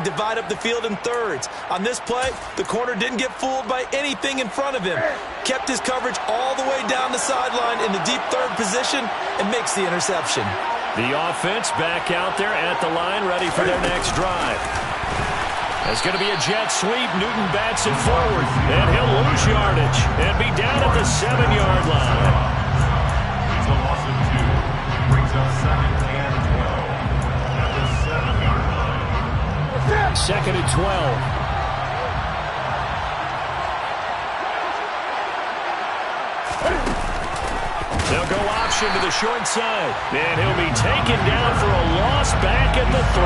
Divide up the field in thirds. On this play, the corner didn't get fooled by anything in front of him. Kept his coverage all the way down the sideline in the deep third position and makes the interception. The offense back out there at the line, ready for their next drive. It's going to be a jet sweep. Newton bats it forward, and he'll lose yardage and be down at the 7-yard line. It's a loss of 2. Brings up 2nd and 12 at the 7-yard line. 2nd and 12. They'll go option to the short side. And he'll be taken down for a loss back at the 3.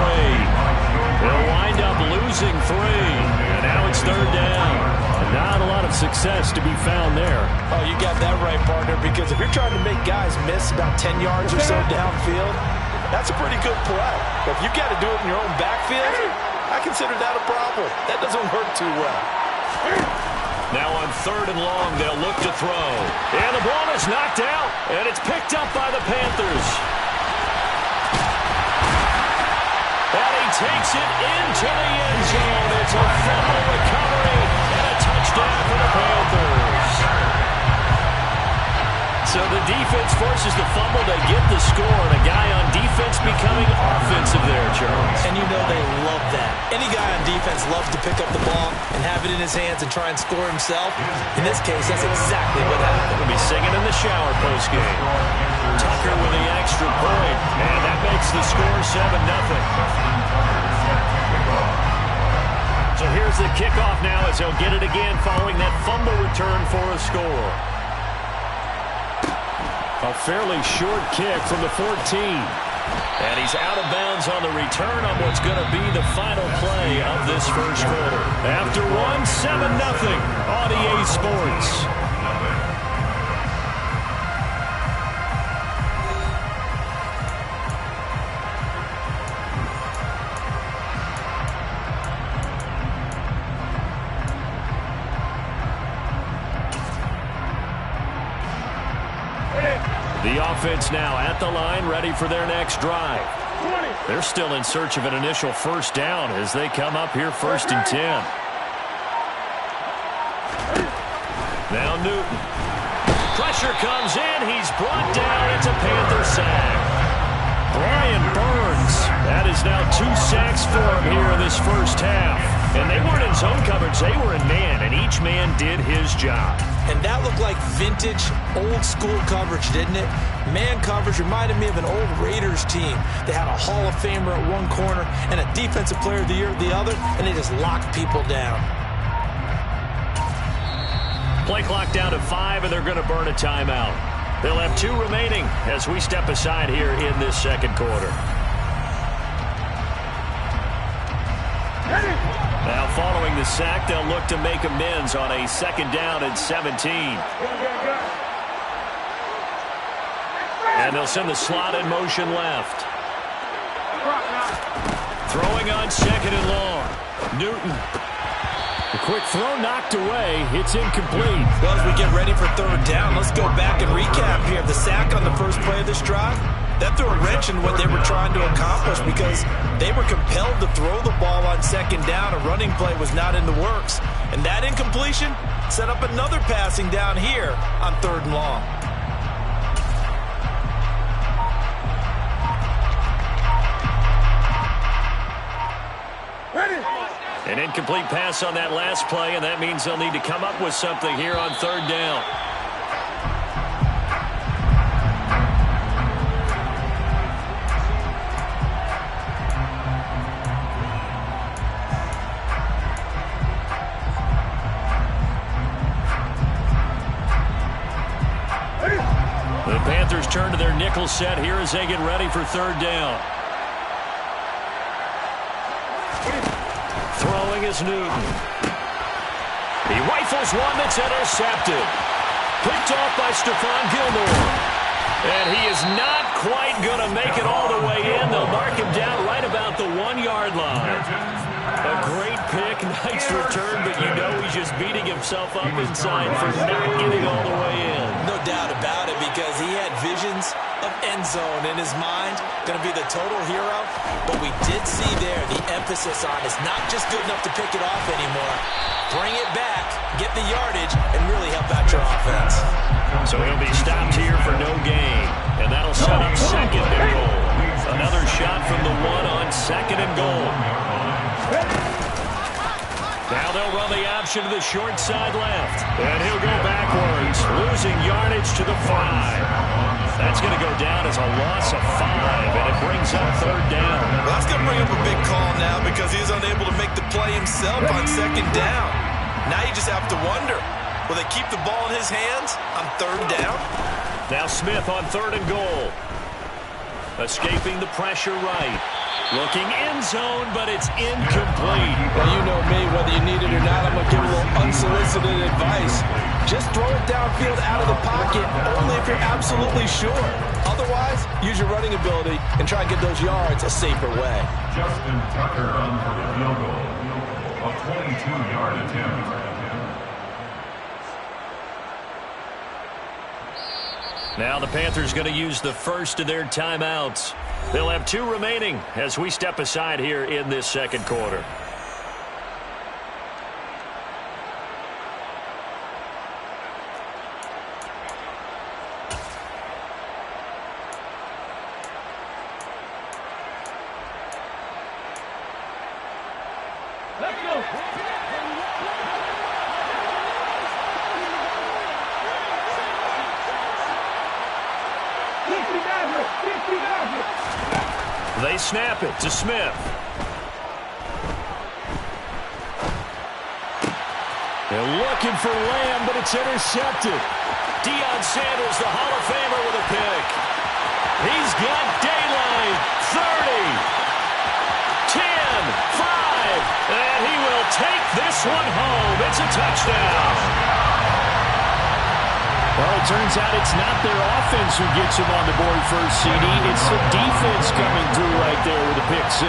They'll wind up losing 3. And now it's 3rd down. Not a lot of success to be found there. Oh, you got that right, partner, because if you're trying to make guys miss about 10 yards or so downfield, that's a pretty good play. But if you got to do it in your own backfield, I consider that a problem. That doesn't work too well. Now on 3rd and long, they'll look to throw. And the ball is knocked out, and it's picked up by the Panthers. And he takes it into the end zone. It's a fumble recovery and a touchdown for the Panthers. So the defense forces the fumble to get the score, and a guy on defense becoming offensive there, Charles. And you know they love that. Any guy on defense loves to pick up the ball and have it in his hands and try and score himself. In this case, that's exactly what happened. He'll be singing in the shower postgame. Tucker with the extra point, and that makes the score 7-0. So here's the kickoff now as they'll get it again following that fumble return for a score. A fairly short kick from the 14. And he's out of bounds on the return on what's going to be the final play of this first quarter. After one, 7-0 on EA Sports. The offense now at the line, ready for their next drive. They're still in search of an initial first down as they come up here 1st and 10. Now Newton. Pressure comes in. He's brought down. It's a Panther sack. Brian Burns. That is now 2 sacks for him here in this first half. And they weren't in zone coverage. They were in man, and each man did his job. And that looked like vintage, old-school coverage, didn't it? Man coverage reminded me of an old Raiders team. They had a Hall of Famer at one corner and a Defensive Player of the Year at the other, and they just locked people down. Play clock down to 5, and they're going to burn a timeout. They'll have 2 remaining as we step aside here in this second quarter. Now following the sack, they'll look to make amends on a 2nd down and 17. And they'll send the slot in motion left. Throwing on 2nd and long. Newton. The quick throw knocked away. It's incomplete. Well, as we get ready for 3rd down, let's go back and recap here. The sack on the first play of this drive, that threw a wrench in what they were trying to accomplish because they were compelled to throw the ball on 2nd down. A running play was not in the works. And that incompletion set up another passing down here on 3rd and long. An incomplete pass on that last play, and that means they'll need to come up with something here on 3rd down. The Panthers turn to their nickel set here as they get ready for 3rd down. Throwing is Newton. He rifles one that's intercepted. Picked off by Stephon Gilmore. And he is not quite going to make it all the way in. They'll mark him down right about the 1-yard line. A great pick, nice return, but you know he's just beating himself up inside for not getting all the way in. No doubt about it, because he had visions of end zone in his mind. Going to be the total hero. But we did see there the emphasis on is not just good enough to pick it off anymore. Bring it back, get the yardage, and really help out your offense. So he'll be stopped here for no gain. And that'll set up second and goal. Another shot from the one on second and goal. Now they'll run the option to the short side left. And he'll go backwards, losing yardage to the 5. That's going to go down as a loss of 5, and it brings up third down. Well, that's going to bring up a big call now because he's unable to make the play himself on second down. Now you just have to wonder, will they keep the ball in his hands on third down? Now Smith on third and goal. Escaping the pressure right. Looking end zone, but it's incomplete. Well, you know me, whether you need it or not, I'm going to give a little unsolicited advice. Just throw it downfield out of the pocket, only if you're absolutely sure. Otherwise, use your running ability and try and get those yards a safer way. Justin Tucker on for the field goal. A 22-yard attempt. Now the Panthers going to use the first of their timeouts. They'll have 2 remaining as we step aside here in this second quarter. Let's go. They snap it to Smith. They're looking for Lamb, but it's intercepted. Deion Sanders, the Hall of Famer, with a pick. He's got daylight. 30, 10, 5, and he will take this one home. It's a touchdown. Well, it turns out it's not their offense who gets him on the board first, CD. It's the defense coming through right there with a pick 6.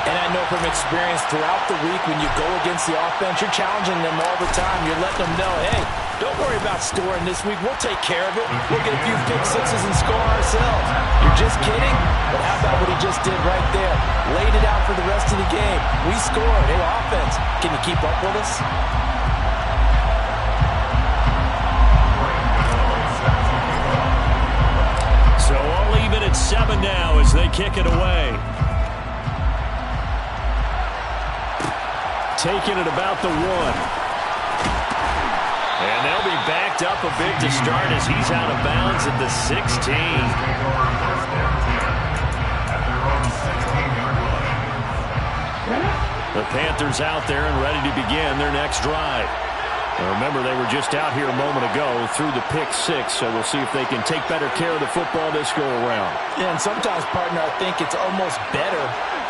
And I know from experience throughout the week when you go against the offense, you're challenging them all the time. You're letting them know, hey, don't worry about scoring this week. We'll take care of it. We'll get a few pick 6s and score ourselves. You're just kidding? But how about what he just did right there? Laid it out for the rest of the game. We scored. Hey, offense, can you keep up with us? So all even at 7 now as they kick it away. Taking it about the 1. And they'll be backed up a bit to start as he's out of bounds at the 16. The Panthers out there and ready to begin their next drive. Now remember, they were just out here a moment ago through the pick 6, so we'll see if they can take better care of the football this go-around. Yeah, and sometimes, partner, I think it's almost better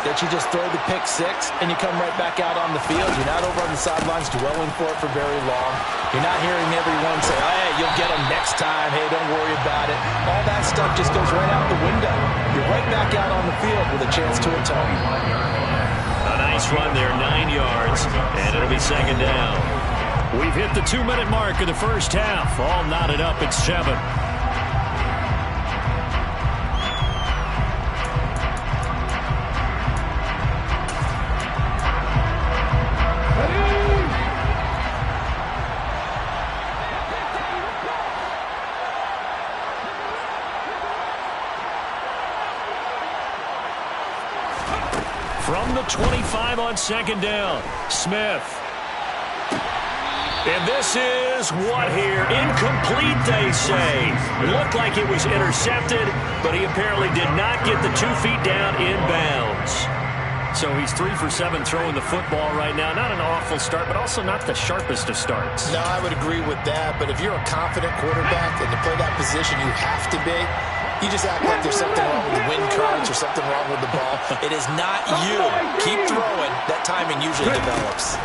that you just throw the pick 6 and you come right back out on the field. You're not over on the sidelines dwelling for it for very long. You're not hearing everyone say, oh, hey, you'll get them next time. Hey, don't worry about it. All that stuff just goes right out the window. You're right back out on the field with a chance to atone. A nice run there, 9 yards, and it'll be second down. We've hit the 2-minute mark of the first half. All knotted up at 7. From the 25 on second down, Smith. And this is what here? Incomplete, they say. Looked like it was intercepted, but he apparently did not get the 2 feet down in bounds. So he's 3 for 7 throwing the football right now. Not an awful start, but also not the sharpest of starts. No, I would agree with that. But if you're a confident quarterback and to play that position, you have to be. You just act like there's something wrong with the wind currents or something wrong with the ball. It is not you. Keep throwing. That timing usually develops.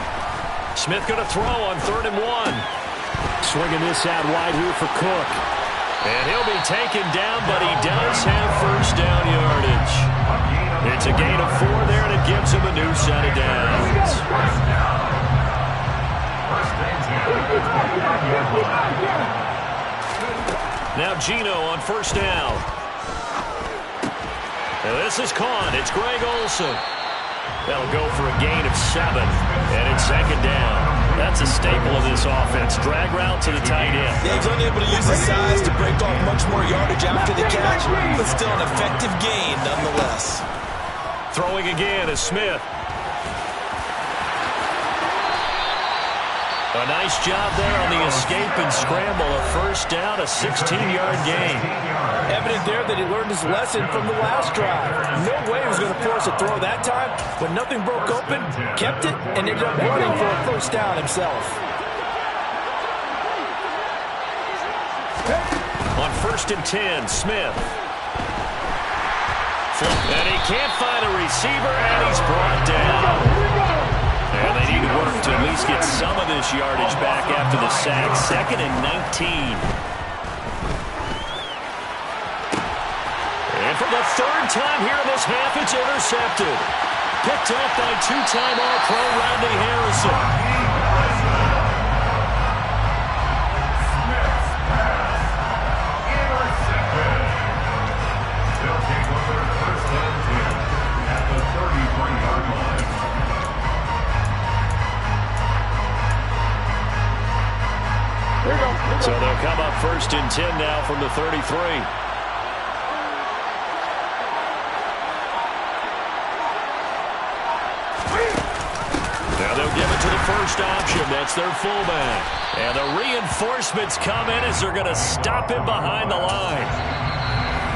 Smith going to throw on 3rd and 1. Swinging this out wide here for Cook. And he'll be taken down, but he does have first down yardage. It's a gain of 4 there, and it gives him a new set of downs. Now Geno on first down. This is caught. It's Greg Olsen. That'll go for a gain of 7. And it's second down. That's a staple of this offense. Drag route to the tight end. Yeah, he's unable to use his size to break off much more yardage after the catch, but still an effective gain nonetheless. Throwing again is Smith. A nice job there on the escape and scramble. A first down, a 16-yard gain. Evident there that he learned his lesson from the last drive. No way he was going to force a throw that time, but nothing broke open, kept it, and ended up running for a first down himself. On 1st and 10, Smith. And he can't find a receiver, and he's brought down. And they need to work to at least get some of this yardage back after the sack. 2nd and 19. And for the 3rd time here in this half, it's intercepted. Picked up by 2-time All-Pro Rodney Harrison. They'll take over 1st and 10 at the 33-yard line. So they'll come up 1st and 10 now from the 33. Now they'll give it to the first option. That's their fullback. And the reinforcements come in as they're going to stop him behind the line.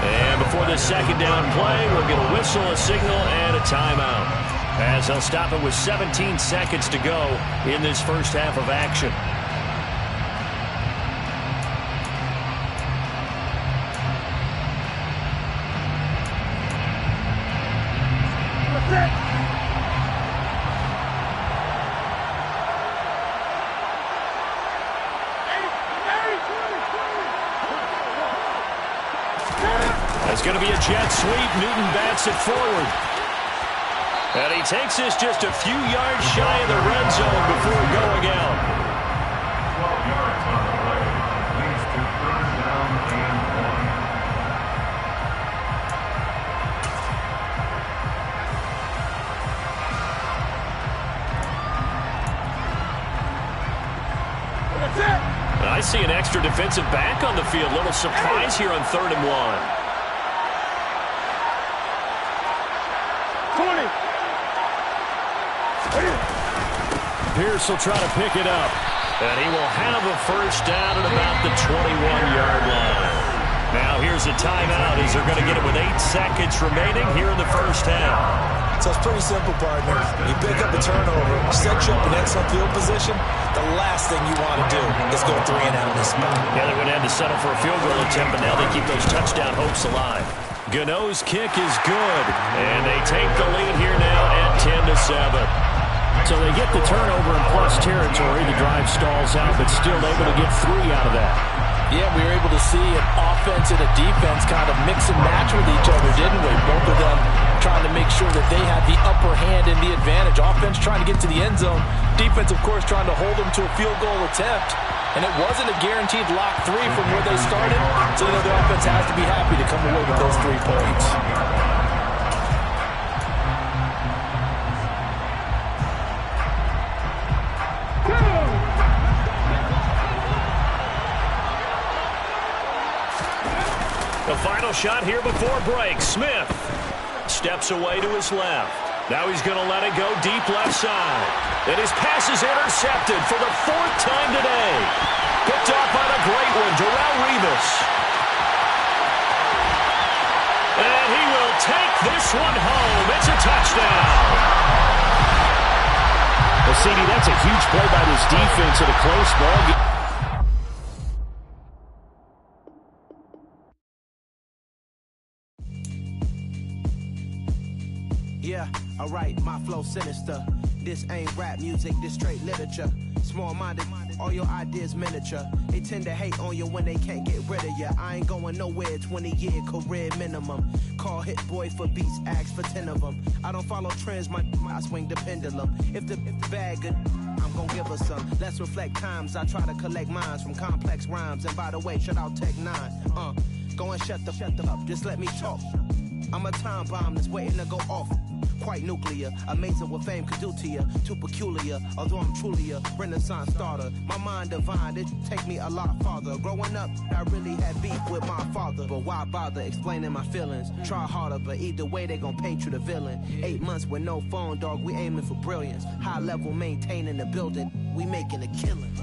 And before the second down play, we'll get a whistle, a signal, and a timeout. As they'll stop it with 17 seconds to go in this first half of action. It's going to be a jet sweep. Newton bats it forward. And he takes this just a few yards shy of the red zone before going out. 12 yards on the play. Leads to 3rd down and 1. That's it. I see an extra defensive back on the field. Little surprise here on 3rd and 1. 20. Pierce will try to pick it up. And he will have a first down at about the 21-yard line. Now here's a timeout as they're going to get it with 8 seconds remaining here in the first half. So it's pretty simple, partner. You pick up a turnover, set you up in excellent field position. The last thing you want to do is go 3 and out of this spot. Yeah, they would have to settle for a field goal attempt, but now they keep those touchdown hopes alive. Gano's kick is good, and they take the lead here now at 10-7. So they get the turnover in plus territory. The drive stalls out, but still able to get 3 out of that. Yeah, we were able to see an offense and a defense kind of mix and match with each other, didn't we? Both of them trying to make sure that they had the upper hand and the advantage. Offense trying to get to the end zone. Defense, of course, trying to hold them to a field goal attempt. And it wasn't a guaranteed lock 3 from where they started. So the offense has to be happy to come away with those 3 points. The final shot here before break. Smith steps away to his left. Now he's going to let it go deep left side. And his pass is intercepted for the 4th time today. Picked off by the great one, Darrelle Revis. And he will take this one home. It's a touchdown. Well, CD, that's a huge play by this defense at a close ball game. Yeah, alright, my flow sinister. This ain't rap music, this straight literature. Small-minded, all your ideas miniature. They tend to hate on you when they can't get rid of you. I ain't going nowhere, 20-year career minimum. Call Hit Boy for beats, ask for 10 of them. I don't follow trends, I swing the pendulum. If the bag good, I'm gonna give her some. Let's reflect times, I try to collect minds from complex rhymes. And by the way, shout out Tech 9. Go and shut the up, just let me talk. I'm a time bomb that's waiting to go off. Quite nuclear, amazing what fame could do to you. Too peculiar, although I'm truly a renaissance starter. My mind divine, it take me a lot farther. Growing up, I really had beef with my father. But why bother explaining my feelings? Try harder, but either way they gon' paint you the villain. 8 months with no phone, dog, we aiming for brilliance. High level maintaining the building, we making a killing.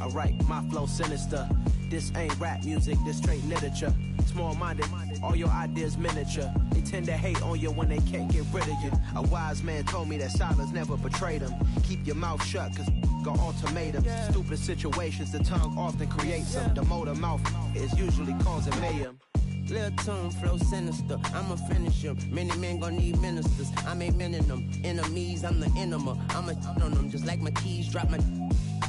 Alright, my flow sinister. This ain't rap music, this straight literature. Small-minded, all your ideas miniature. They tend to hate on you when they can't get rid of you. A wise man told me that silence never betrayed him. Keep your mouth shut, cause got ultimatums. Stupid situations, the tongue often creates them. The motor mouth is usually causing mayhem. Lil' tune, flow sinister, I'ma finish him. Many men gon' need ministers, I'm aiming them. Enemies, I'm the enema, I'ma on them. Just like my keys, drop my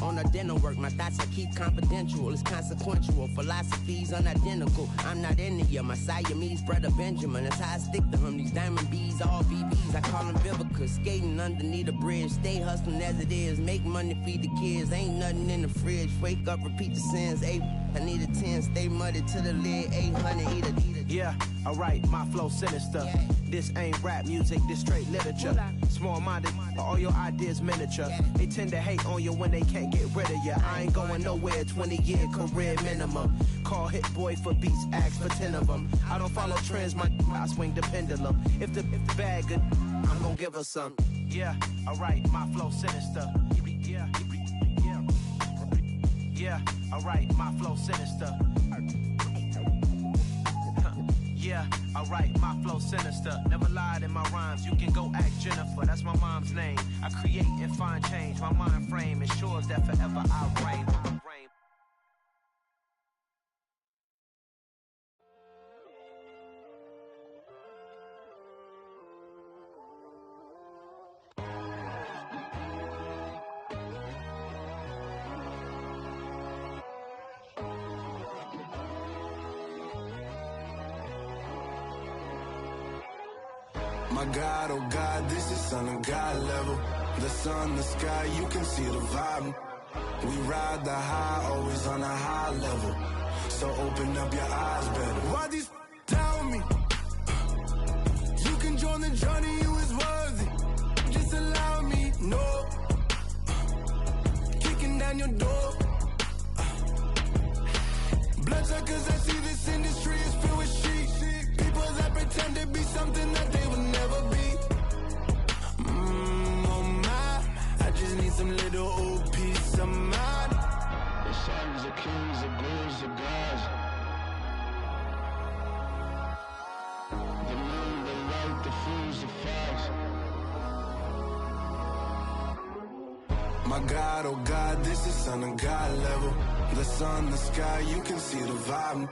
on the dinner work. My thoughts I keep confidential, it's consequential. Philosophies unidentical, I'm not in the my Siamese brother Benjamin. That's how I stick to him, these diamond bees, all BBs. I call them Vivica, skating underneath a bridge. Stay hustling as it is, make money, feed the kids. Ain't nothing in the fridge, wake up, repeat the sins. I need a 10, stay muddy to the lid. 800, eat it. Yeah, alright, my flow sinister. This ain't rap music, this straight literature. Small-minded, all your ideas miniature. They tend to hate on you when they can't get rid of you. I ain't going nowhere, 20-year career minimum. Call Hit Boy for beats, ask for 10 of them. I don't follow trends, I swing the pendulum. If the bag good, I'm gonna give her some. Yeah, alright, my flow sinister. Yeah, alright, my flow sinister. Yeah, alright, my flow sinister. Never lied in my rhymes, you can go ask Jennifer, that's my mom's name. I create and find change, my mind frame ensures that forever I reign. My God, oh God, this is Son of God level. The sun, the sky, you can see the vibe. We ride the high, always on a high level. So open up your eyes better. Why these tell me? You can join the journey, you is worthy. Just allow me, no. Kicking down your door. Bloodsuckers, I see this industry is filled with sheep. People that pretend to be something that they will never be. Oh my, I just need some little old peace of mind. The sons of kings, the gurus of gods. The moon, the light, the fools, the facts. My God, oh God, this is Son of God level. The sun, the sky, you can see the vibe.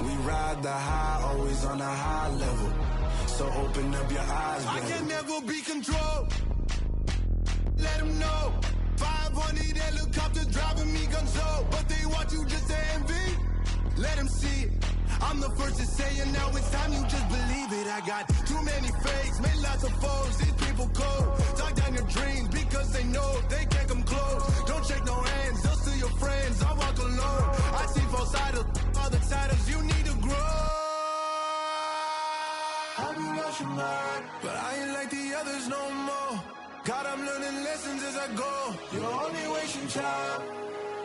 We ride the high, always on a high level. So open up your eyes, baby. I can never be controlled. Let them know. 500 helicopters driving me gonzo. But they want you just to envy. Let them see it. I'm the first to say it, now it's time you just believe it. I got too many fakes, made lots of foes. These people cold. Talk down your dreams because they know they can't come close. Don't shake no hands, they'll steal your friends. I walk alone. I see false idols, other titles, you need to grow. I've been rushing mine, but I ain't like the others no more. God, I'm learning lessons as I go. You're only wasting time.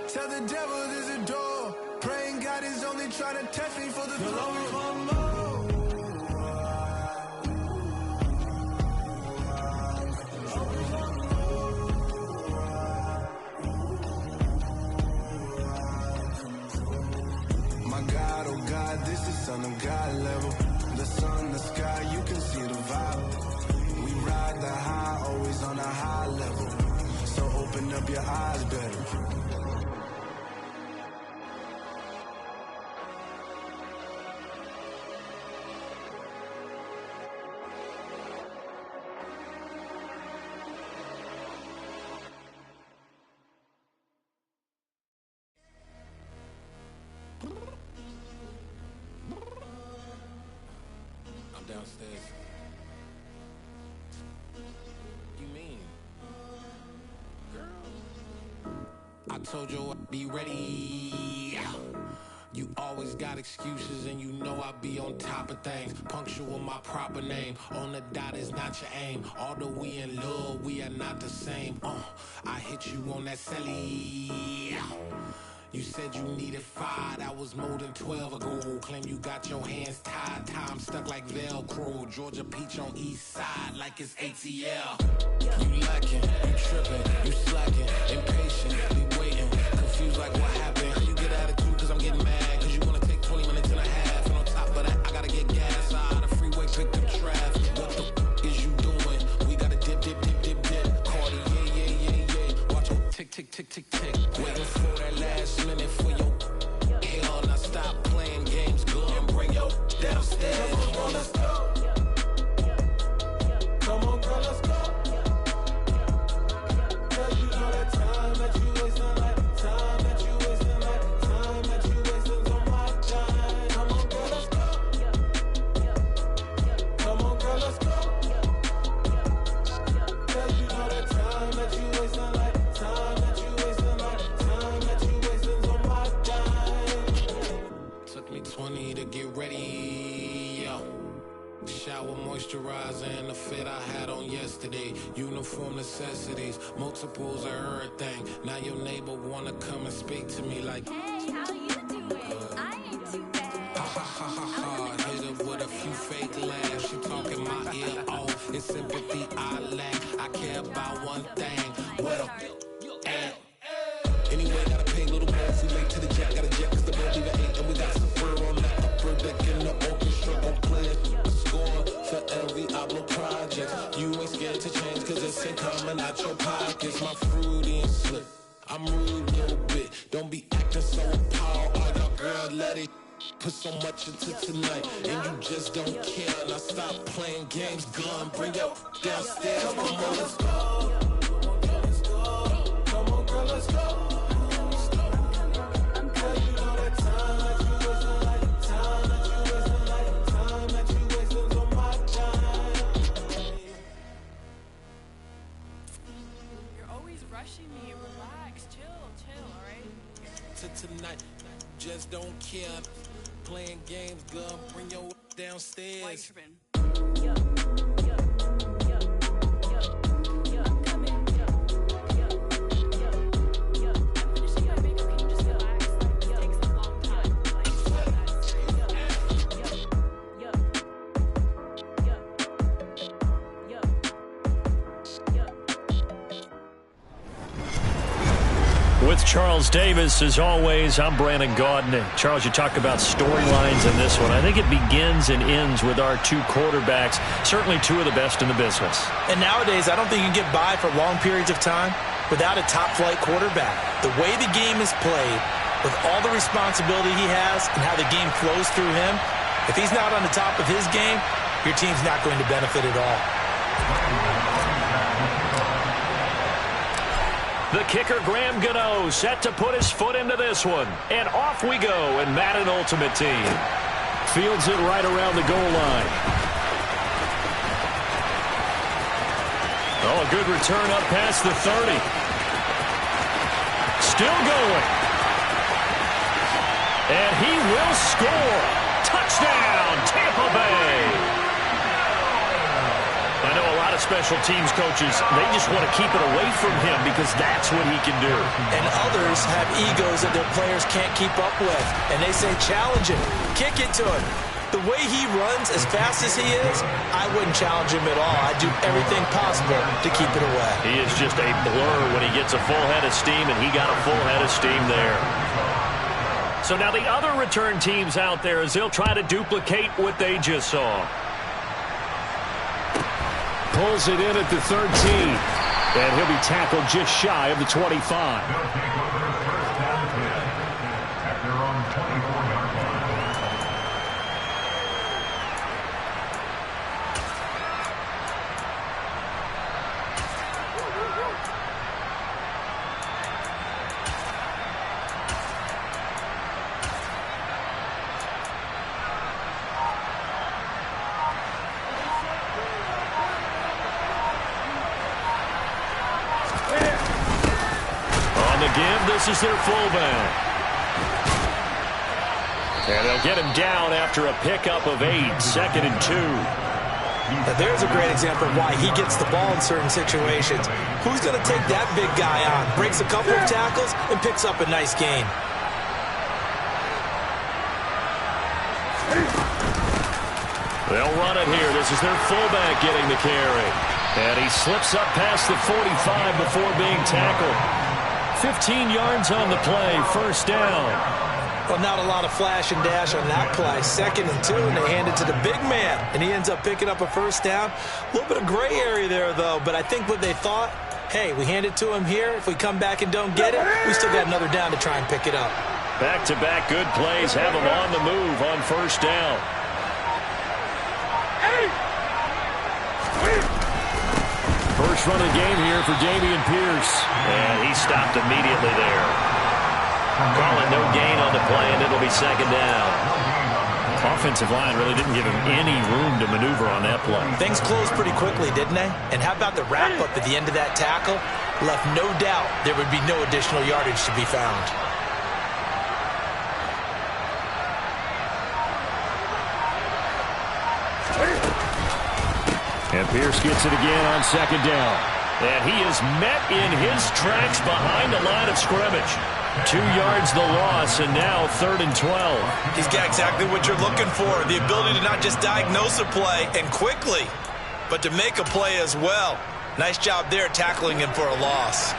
Tell the devil there's a door. Praying God is only trying to test me for the glory for more. My God, oh God, this is Son of God level. The sun, the sky, you can see the vibe. We ride the high, always on a high level. So open up your eyes better. Downstairs. You mean? Girl, I told you I'd be ready. You always got excuses and you know I be on top of things. Punctual my proper name. On the dot is not your aim. Although we in love, we are not the same. I hit you on that celly. You said you needed 5, that was more than 12 ago. Claim you got your hands tied, time stuck like Velcro. Georgia Peach on east side like it's ATL. You lacking, you tripping, you slacking, impatient, be waiting, confused like what happened. You get attitude cause I'm getting mad, cause you wanna take 20 minutes and a half. And on top of that, I gotta get gas out of the freeway, pick up traffic. What the is you doing? We gotta dip, dip, dip, dip, dip. Cardi, yeah. Watch it tick, tick, tick, tick, tick. Waiting for that last minute for your hell. Now stop playing games, go and bring your downstairs. Come on, let's go. Come on, girl, let's go. Cause you know that time that you wasting, like time that you wasting, like time that you wasting on my time. Come on, girl, let's go. Come on, girl, let's go. Cause you know that time that you wasting, like time that you wasting, like time that you wasting on my time. Took me 20 to get ready, yo. Shower, moisturizer, and the fit I had on yesterday. Uniform necessities, multiples of everything. Now your neighbor wanna come and speak to me like, hey, how you doing? I ain't too bad. ha ha ha ha ha. Hit her with a few fake laughs. She talking my ear off. It's sympathy I lack. I care about one thing. Well, and anyway, gotta pay a little more if we late to the jet. Got a jet cause the boat leave at 8. And we got some fur on the upper deck in the orchestra. Gon' play a score for every Ablo project. You ain't scared to change cause it's ain't coming out your pockets. My fruity and slip. I'm rude a little bit. Don't be acting so appalled. Oh, y'all girl, let it put so much into tonight. And you just don't care. Now stop playing games. Gun, bring your downstairs. Come on, let's go. Come on, girl, let's go. Me, relax, chill, all right? To tonight, just don't care. Playing games, gun, bring your downstairs. With Charles Davis, as always, I'm Brandon Gaudin. Charles, you talk about storylines in this one. I think it begins and ends with our two quarterbacks, certainly two of the best in the business. And nowadays, I don't think you can get by for long periods of time without a top-flight quarterback. The way the game is played, with all the responsibility he has and how the game flows through him, if he's not on the top of his game, your team's not going to benefit at all. The kicker, Graham Gano, set to put his foot into this one. And off we go in Madden Ultimate Team. Fields it right around the goal line. Oh, a good return up past the 30. Still going. And he will score. Touchdown, Tampa Bay. I know a lot of special teams coaches, they just want to keep it away from him because that's what he can do. And others have egos that their players can't keep up with. And they say, challenge him, kick it to him. The way he runs as fast as he is, I wouldn't challenge him at all. I'd do everything possible to keep it away. He is just a blur when he gets a full head of steam, and he got a full head of steam there. So now the other return teams out there as they'll try to duplicate what they just saw. Pulls it in at the 13. And he'll be tackled just shy of the 25. This is their fullback. And they'll get him down after a pickup of 8, 2nd and 2. Now there's a great example of why he gets the ball in certain situations. Who's going to take that big guy on? Breaks a couple of tackles and picks up a nice gain. They'll run it here. This is their fullback getting the carry. And he slips up past the 45 before being tackled. 15 yards on the play, 1st down. Well, not a lot of flash and dash on that play. 2nd and 2, and they hand it to the big man. And he ends up picking up a 1st down. A little bit of gray area there, though. But I think what they thought, hey, we hand it to him here. If we come back and don't get it, we still got another down to try and pick it up. Back-to-back good plays have him on the move on 1st down. First run of the game here for Dameon Pierce. And he stopped immediately there. Calling no gain on the play, and it'll be 2nd down. Offensive line really didn't give him any room to maneuver on that play. Things closed pretty quickly, didn't they? And how about the wrap-up at the end of that tackle? Left no doubt there would be no additional yardage to be found. And Pierce gets it again on 2nd down. And he is met in his tracks behind the line of scrimmage. 2 yards the loss, and now 3rd and 12. He's got exactly what you're looking for. The ability to not just diagnose a play and quickly, but to make a play as well. Nice job there tackling him for a loss.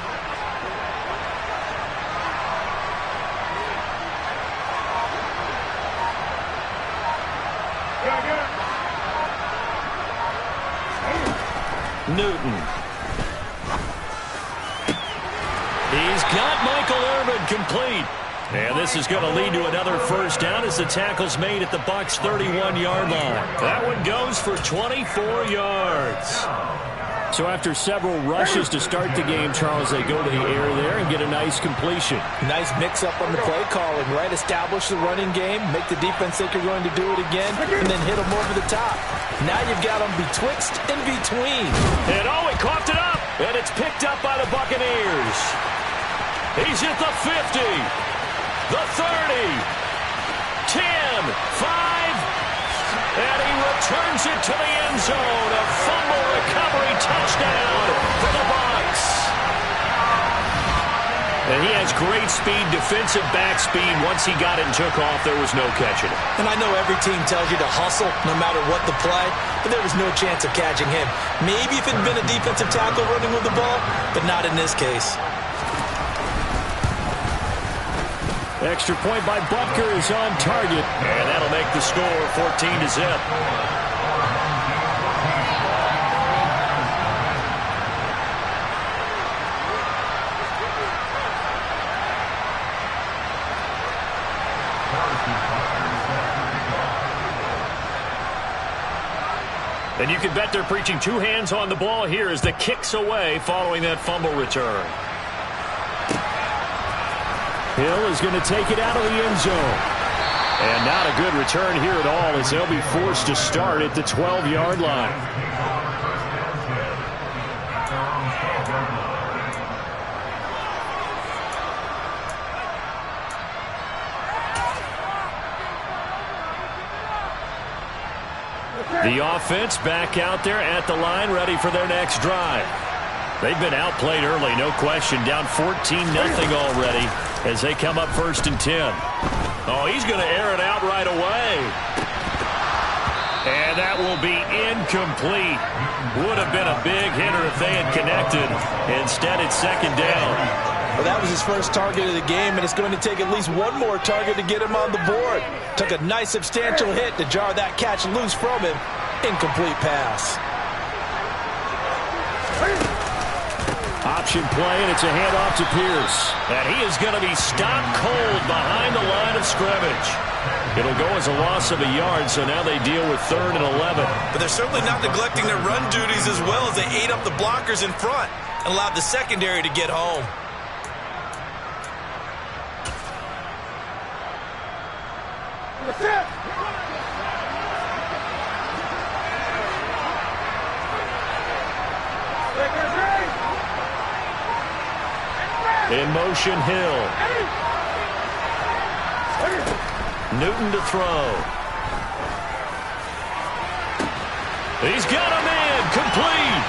Newton. He's got Michael Irvin complete. And this is going to lead to another 1st down as the tackle's made at the Bucs' 31-yard line. That one goes for 24 yards. So after several rushes to start the game, Charles, they go to the air there and get a nice completion. Nice mix-up on the play calling, right? Establish the running game, make the defense think you're going to do it again, and then hit them over the top. Now you've got them betwixt and between. And he coughed it up, and it's picked up by the Buccaneers. He's at the 50, the 30, 10, 5, and he returns it to the end zone. A fumble recovery touchdown for the Bucs. And he has great speed, defensive back speed. Once he got it and took off, there was no catching it. And I know every team tells you to hustle no matter what the play, but there was no chance of catching him. Maybe if it had been a defensive tackle running with the ball, but not in this case. Extra point by Butker is on target, and that'll make the score 14-0. And you can bet they're preaching 2 hands on the ball here as the kick's away following that fumble return. Hill is going to take it out of the end zone. And not a good return here at all as they'll be forced to start at the 12-yard line. The offense back out there at the line, ready for their next drive. They've been outplayed early, no question. Down 14-0 already as they come up 1st and 10. Oh, he's going to air it out right away. And that will be incomplete. Would have been a big hitter if they had connected. Instead, it's 2nd down. Well, that was his first target of the game, and it's going to take at least one more target to get him on the board. Took a nice substantial hit to jar that catch loose from him. Incomplete pass. Option play, and it's a handoff to Pierce. And he is going to be stopped cold behind the line of scrimmage. It'll go as a loss of a yard, so now they deal with 3rd and 11. But they're certainly not neglecting their run duties as well as they ate up the blockers in front and allowed the secondary to get home. In motion, Hill. Newton to throw. He's got him in. Complete.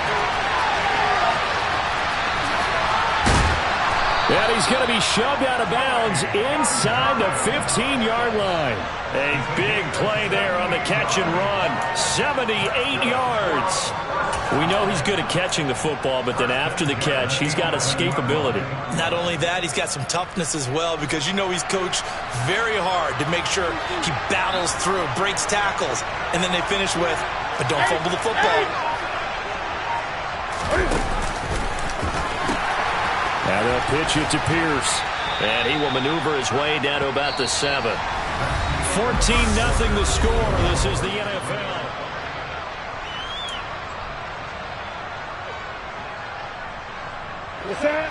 And he's going to be shoved out of bounds inside the 15-yard line. A big play there on the catch and run. 78 yards. We know he's good at catching the football, but then after the catch, he's got escapability. Not only that, he's got some toughness as well, because you know he's coached very hard to make sure he battles through, breaks tackles, and then they finish with, but don't fumble the football. Now they'll pitch it to Pierce. And he will maneuver his way down to about the 7. 14-0 the score. This is the NFL.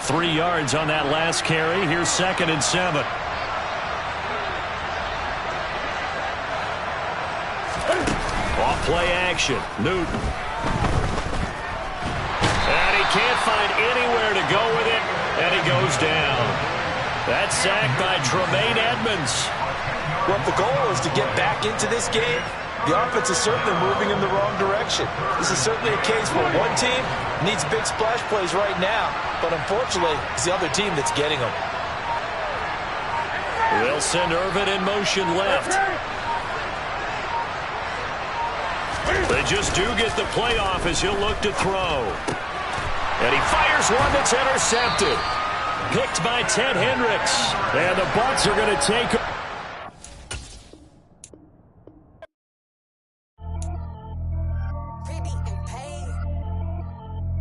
3 yards on that last carry. Here's 2nd and 7. Off play action. Newton. And he can't find anywhere to go with it. And he goes down. That's sacked by Tremaine Edmonds. Well, if the goal is to get back into this game, the offense is certainly moving in the wrong direction. This is certainly a case where one team needs big splash plays right now, but unfortunately, it's the other team that's getting them. They'll send Irvin in motion left. They just do get the playoff as he'll look to throw. And he fires one that's intercepted. Picked by Ted Hendricks. And the Bucs are going to take